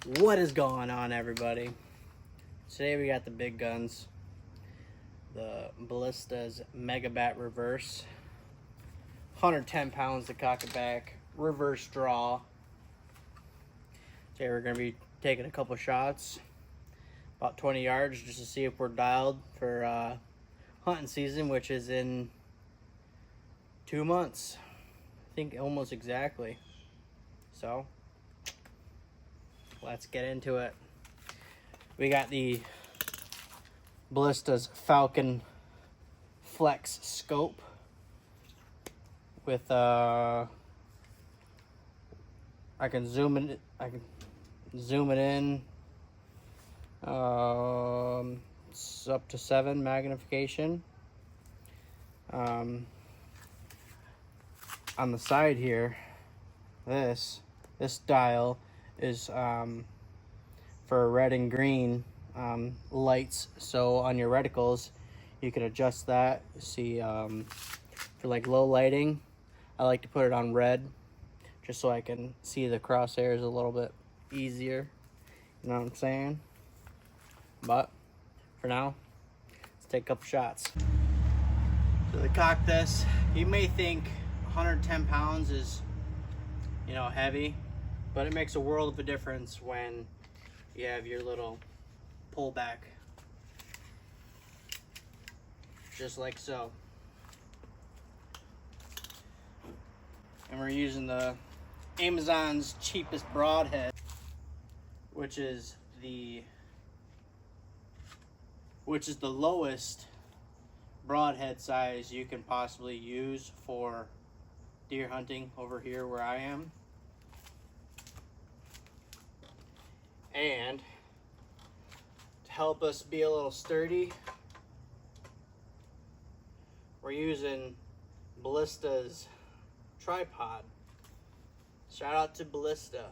What is going on, everybody? Today we got the big guns, the Ballista's MEGABAT reverse, 110 pounds to cock it back, reverse draw. Today we're going to be taking a couple shots, about 20 yards, just to see if we're dialed for hunting season, which is in 2 months. I think almost exactly. So let's get into it. We got the Ballista's Falcon Flex scope with I can zoom it in. It's up to 7 magnification. On the side here, this dial is for red and green lights, so on your reticles you can adjust that. See, for like low lighting, I like to put it on red just so I can see the crosshairs a little bit easier, you know what I'm saying? But for now, let's take a couple shots. So to cock this, you may think 110 pounds is, you know, heavy, but it makes a world of a difference when you have your little pullback, just like so. And we're using the Amazon's cheapest broadhead, which is the lowest broadhead size you can possibly use for deer hunting over here where I am. And to help us be a little sturdy, we're using Ballista's tripod. Shout out to Ballista.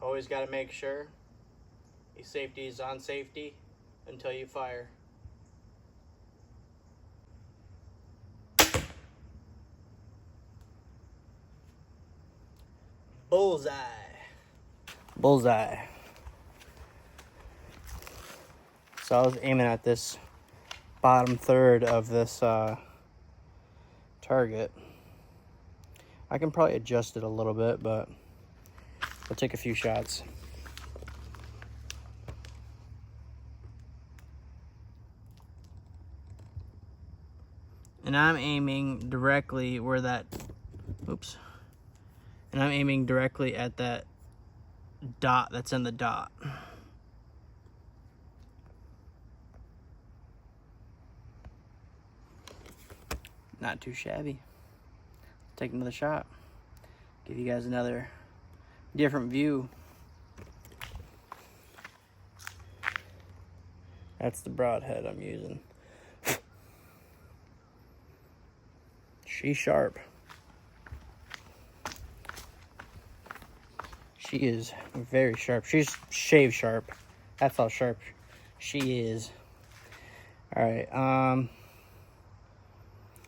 Always got to make sure your safety is on safety until you fire. Bullseye. Bullseye. So I was aiming at this bottom third of this target. I can probably adjust it a little bit, but we'll take a few shots. And I'm aiming directly where that, oops. And I'm aiming directly at that dot that's in the dot. Not too shabby. Take another shot. Give you guys another different view. That's the broadhead I'm using. She's sharp. She is very sharp. She's shave sharp. That's how sharp she is. All right,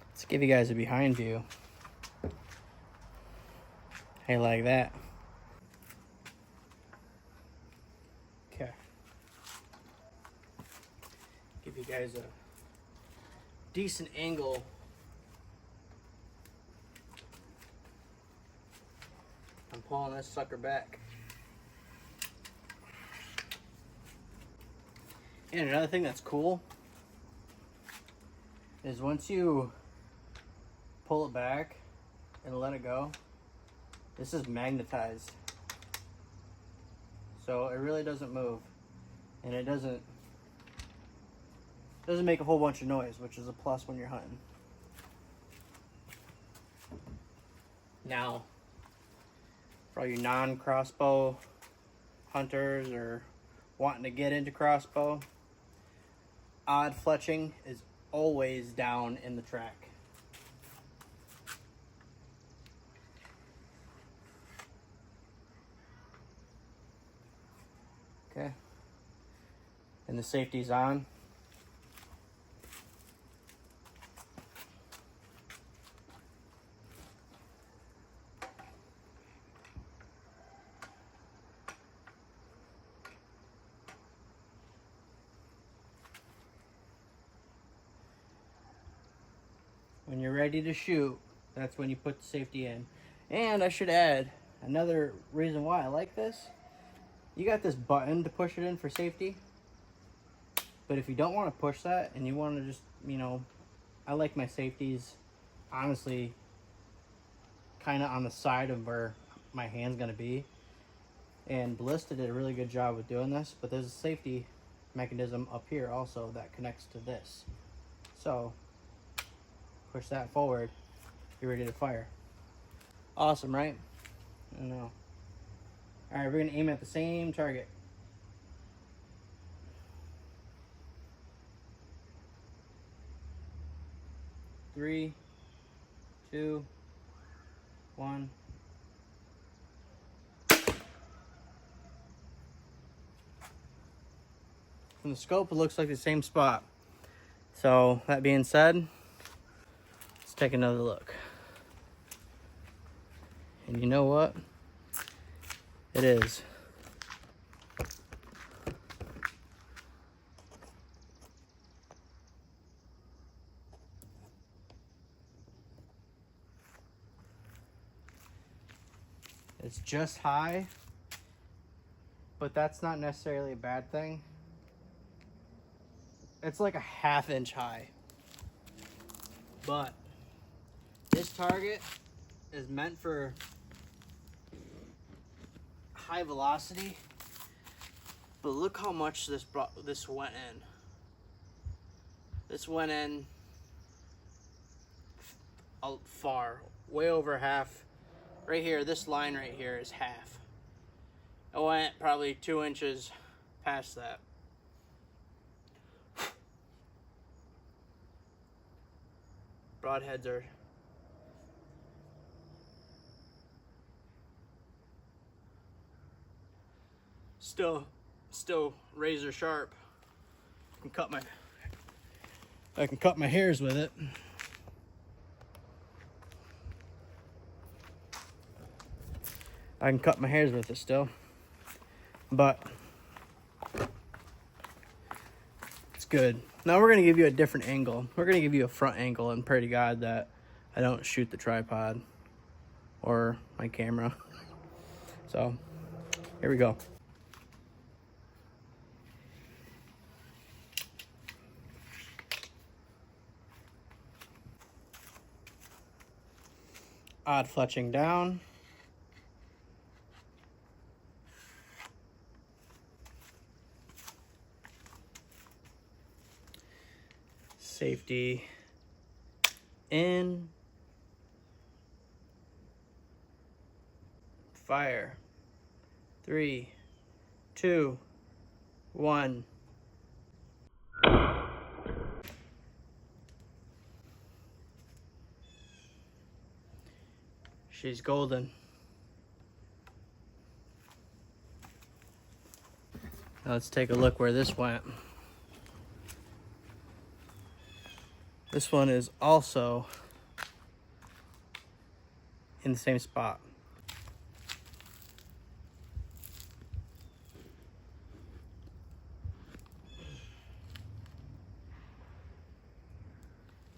let's give you guys a behind view. Hey, like that. Okay. Give you guys a decent angle. I'm pulling this sucker back. And another thing that's cool is once you pull it back and let it go, this is magnetized. So it really doesn't move. And it doesn't make a whole bunch of noise, which is a plus when you're hunting. Now, for all you non-crossbow hunters or wanting to get into crossbow, odd fletching is always down in the track. Okay. And the safety's on. when you're ready to shoot, that's when you put the safety in. And I should add, another reason why I like this, you got this button to push it in for safety. But if you don't want to push that and you want to just, you know, I like my safeties, honestly, kind of on the side of where my hand's going to be. And Ballista did a really good job with doing this, but there's a safety mechanism up here also that connects to this. So, push that forward, you're ready to fire. Awesome, right? I know. Alright, we're going to aim at the same target. Three, two, one. From the scope, it looks like the same spot. So, that being said, let's take another look. And you know what? It is. It's just high, but that's not necessarily a bad thing. It's like a ½ inch high. But this target is meant for high velocity. But look how much this went in. This went in far, way over half. Right here, this line right here is half. It went probably 2 inches past that. Broadheads are still razor sharp. I can cut my hairs with it. I can cut my hairs with it still, but it's good. Now we're gonna give you a different angle. We're gonna give you a front angle, and pray to God that I don't shoot the tripod or my camera. So here we go. Odd fletching down. Safety in. Fire. 3, 2, 1. She's golden. Now let's take a look where this went. This one is also in the same spot.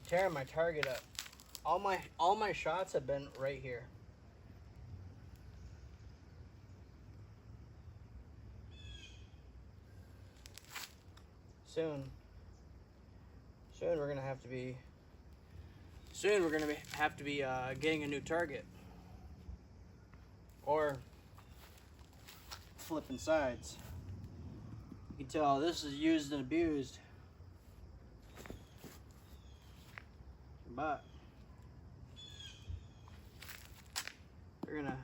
Tearing my target up. All my shots have been right here. Soon we're gonna have to be getting a new target, or flipping sides. You can tell this is used and abused, but we're gonna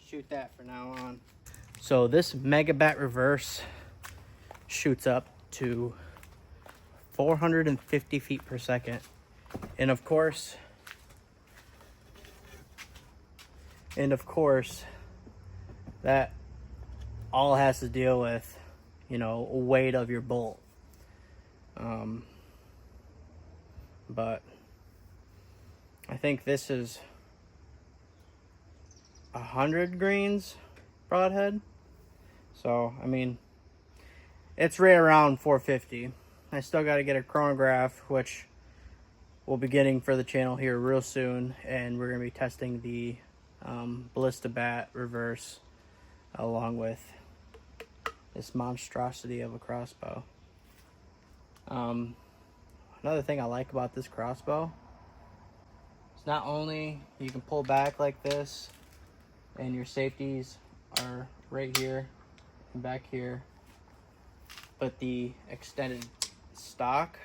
shoot that for now on. So this MEGABAT reverse shoots up to 450 feet per second. And of course, that all has to deal with, you know, weight of your bolt. But I think this is 100 greens broadhead. So, I mean, it's right around 450. I still got to get a chronograph, which we'll be getting for the channel here real soon, and we're going to be testing the MEGABAT reverse along with this monstrosity of a crossbow. Another thing I like about this crossbow is not only you can pull back like this and your safeties are right here and back here, but the extended stock,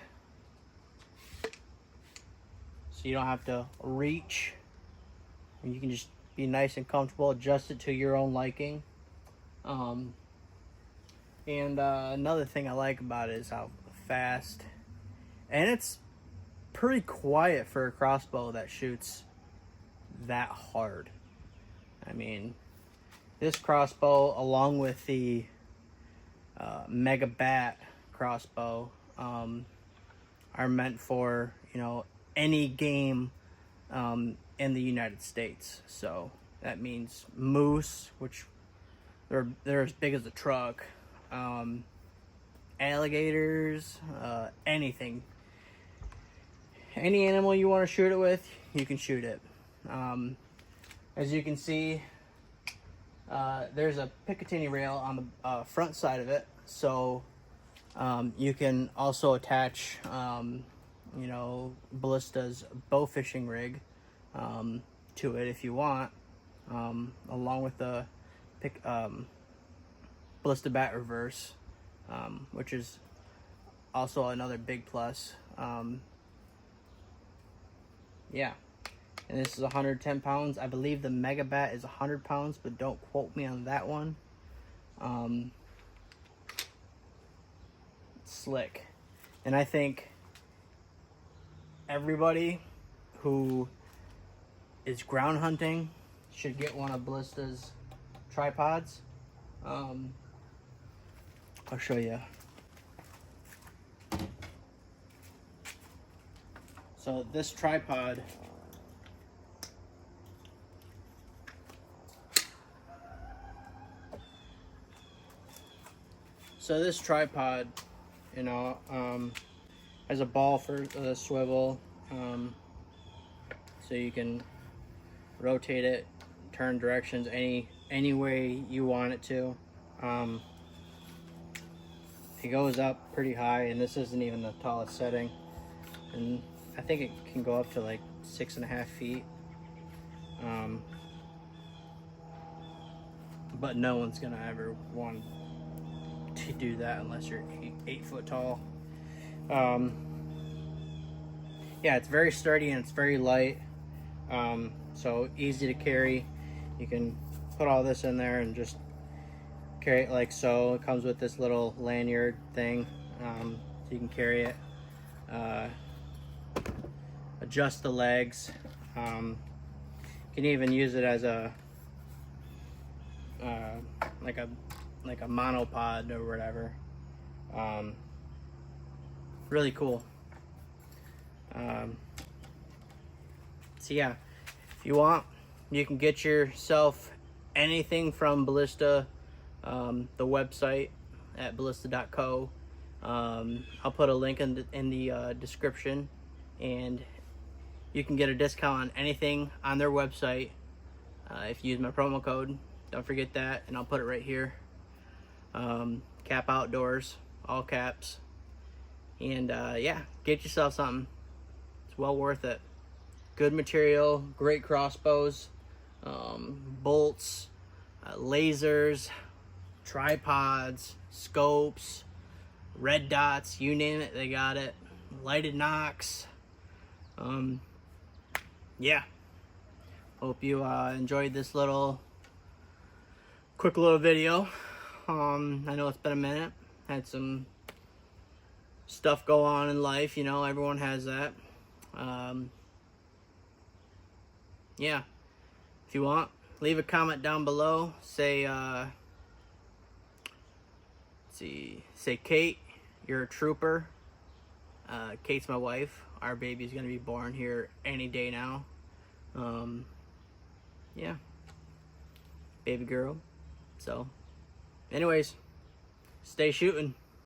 so you don't have to reach, and you can just be nice and comfortable, adjust it to your own liking. Another thing I like about it is how fast, and it's pretty quiet for a crossbow that shoots that hard. I mean, this crossbow along with the MEGABAT crossbow are meant for, you know, any game in the United States. So that means moose, which they're as big as a truck, alligators, anything, any animal you want to shoot it with, you can shoot it. As you can see, there's a Picatinny rail on the front side of it, so you can also attach, you know, Ballista's bow fishing rig to it if you want, along with the MEGABAT reverse, which is also another big plus. Yeah, and this is 110 pounds. I believe the MEGABAT is 100 pounds, but don't quote me on that one. Slick. And I think everybody who is ground hunting should get one of Ballista's tripods. I'll show you. So this tripod, you know, has a ball for the swivel, so you can rotate it, turn directions any way you want it to. It goes up pretty high, and this isn't even the tallest setting, and I think it can go up to like 6.5 feet. But no one's gonna ever want to do that unless you're 8 foot tall. Yeah, it's very sturdy and it's very light, so easy to carry. You can put all this in there and just carry it like so. It comes with this little lanyard thing, so you can carry it, adjust the legs. You can even use it as a like a monopod or whatever. Really cool. So yeah, if you want, you can get yourself anything from Ballista, the website at ballista.co. I'll put a link in the description, and you can get a discount on anything on their website if you use my promo code. Don't forget that, and I'll put it right here. Cap Outdoors, all caps. And yeah, get yourself something. It's well worth it. Good material, great crossbows, bolts, lasers, tripods, scopes, red dots, you name it, they got it. Lighted nocks. Yeah, hope you enjoyed this quick little video. I know it's been a minute. Had some stuff go on in life, you know, everyone has that. Yeah, if you want, leave a comment down below. Say say Kate, you're a trooper. Kate's my wife. Our baby's gonna be born here any day now. Yeah, baby girl. So anyways, stay shooting.